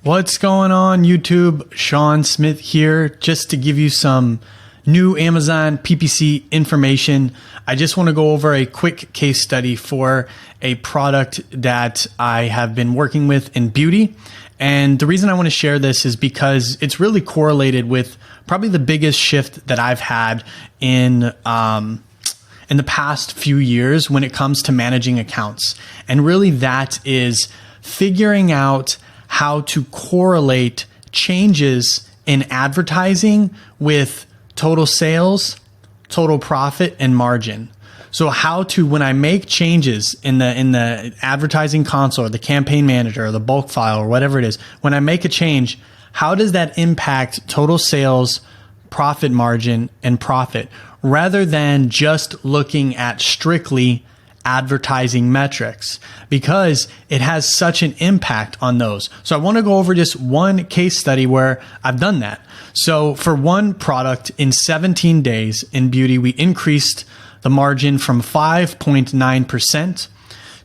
What's going on, YouTube? Sean Smith here, just to give you some new Amazon PPC information. I just want to go over a quick case study for a product that I have been working with in beauty. And the reason I want to share this is because it's really correlated with probably the biggest shift that I've had in the past few years when it comes to managing accounts. And really that is figuring out how to correlate changes in advertising with total sales, total profit, and margin. So how to, when I make changes in the advertising console or the campaign manager or the bulk file or whatever it is, when I make a change, how does that impact total sales, profit margin, and profit, rather than just looking at strictly advertising metrics, because it has such an impact on those. So I want to go over just one case study where I've done that. So for one product in 17 days in beauty, we increased the margin from 5.9%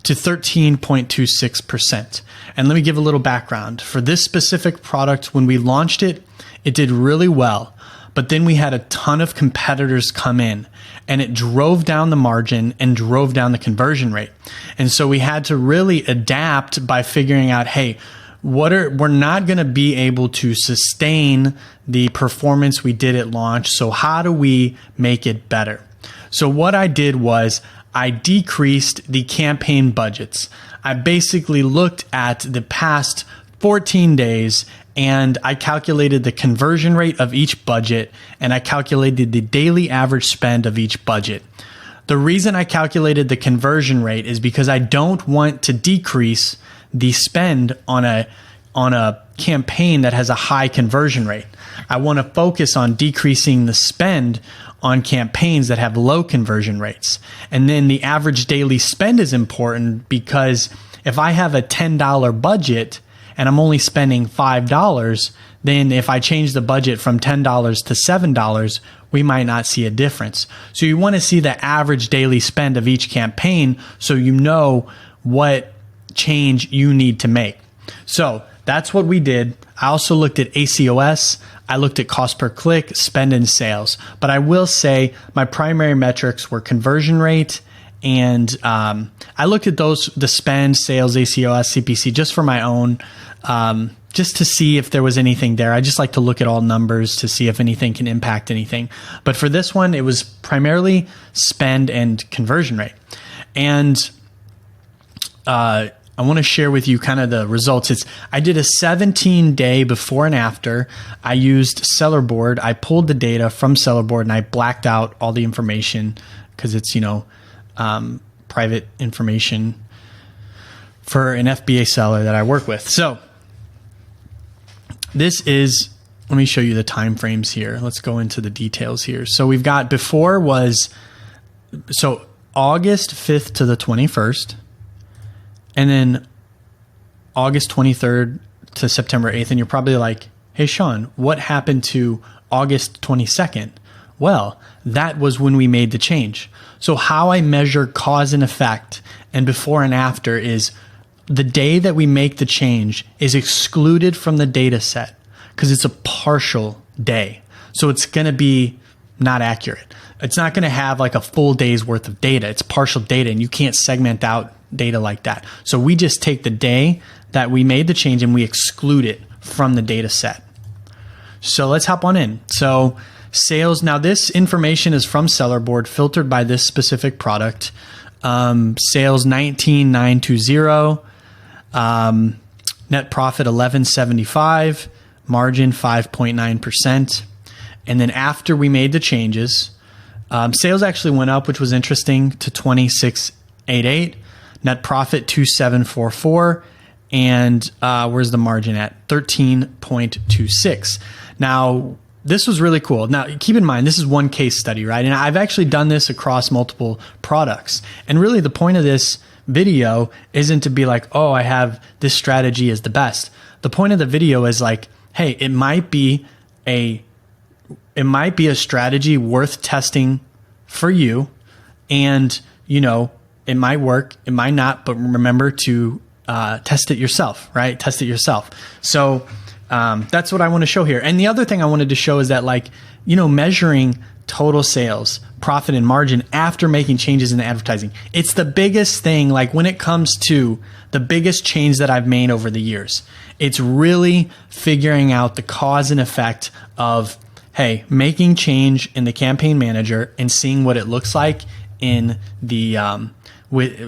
to 13.26%. And let me give a little background. For this specific product, when we launched it, it did really well. But then we had a ton of competitors come in, and it drove down the margin and drove down the conversion rate. And so we had to really adapt by figuring out, hey, we're not going to be able to sustain the performance we did at launch. So how do we make it better? So what I did was I decreased the campaign budgets. I basically looked at the past 14 days and I calculated the conversion rate of each budget, and I calculated the daily average spend of each budget. The reason I calculated the conversion rate is because I don't want to decrease the spend on a campaign that has a high conversion rate. I want to focus on decreasing the spend on campaigns that have low conversion rates. And then the average daily spend is important, because if I have a $10 budget and I'm only spending $5, then if I change the budget from $10 to $7, we might not see a difference. So you want to see the average daily spend of each campaign so you know what change you need to make. So that's what we did. I also looked at ACOS. I looked at cost per click, spend, and sales. But I will say my primary metrics were conversion rate, and I looked at those, the spend, sales, ACOS, CPC, just for my own, just to see if there was anything there. I just like to look at all numbers to see if anything can impact anything. But for this one, it was primarily spend and conversion rate. And I want to share with you kind of the results. I did a 17-day before and after. I used Sellerboard. I pulled the data from Sellerboard and I blacked out all the information because it's, private information for an FBA seller that I work with. So this is, let me show you the time frames here. Let's go into the details here. So we've got before was, so August 5th to the 21st, and then August 23rd to September 8th. And you're probably like, hey, Sean, what happened to August 22nd? Well, that was when we made the change. So how I measure cause and effect and before and after is the day that we make the change is excluded from the data set because it's a partial day. So it's going to be not accurate. It's not going to have like a full day's worth of data. It's partial data, and you can't segment out data like that. So we just take the day that we made the change and we exclude it from the data set. So let's hop on in. So sales, now this information is from Sellerboard, filtered by this specific product. Sales 19,920, net profit 1175, margin 5.9%. And then after we made the changes, sales actually went up, which was interesting, to 2688, net profit 2744, and where's the margin at? 13.26. Now, this was really cool. Now, keep in mind, this is one case study, right? And I've actually done this across multiple products. And really the point of this video isn't to be like, oh, I have this strategy is the best. The point of the video is like, hey, it might be a strategy worth testing for you. And, it might work, it might not, but remember to test it yourself, right? Test it yourself. So that's what I want to show here. And the other thing I wanted to show is that, like, you know, measuring total sales, profit, and margin after making changes in the advertising. It's the biggest thing, like when it comes to the biggest change that I've made over the years. It's really figuring out the cause and effect of, hey, making change in the campaign manager and seeing what it looks like in the,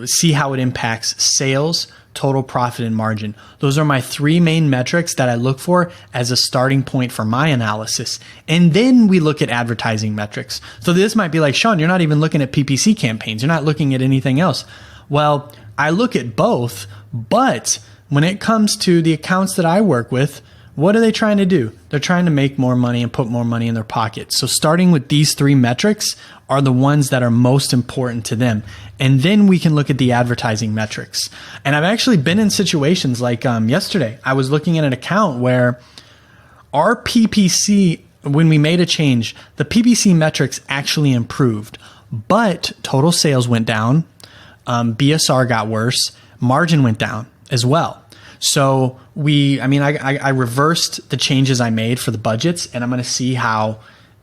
see how it impacts sales, total profit, and margin. Those are my three main metrics that I look for as a starting point for my analysis. And then we look at advertising metrics. So this might be like, Sean, you're not even looking at PPC campaigns. You're not looking at anything else. Well, I look at both, but when it comes to the accounts that I work with, what are they trying to do? They're trying to make more money and put more money in their pockets. So starting with these three metrics are the ones that are most important to them. And then we can look at the advertising metrics. And I've actually been in situations like yesterday, I was looking at an account where our PPC, when we made a change, the PPC metrics actually improved, but total sales went down, BSR got worse, margin went down as well. So I reversed the changes I made for the budgets, and I'm going to see how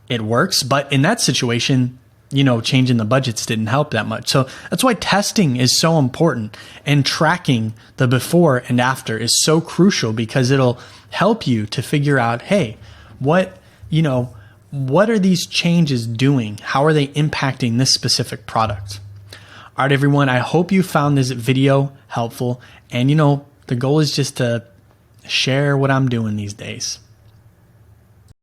it works. But in that situation, you know, changing the budgets didn't help that much. So that's why testing is so important, and tracking the before and after is so crucial, because it'll help you to figure out, hey, what are these changes doing? How are they impacting this specific product? All right, everyone, I hope you found this video helpful. And, you know, the goal is just to share what I'm doing these days.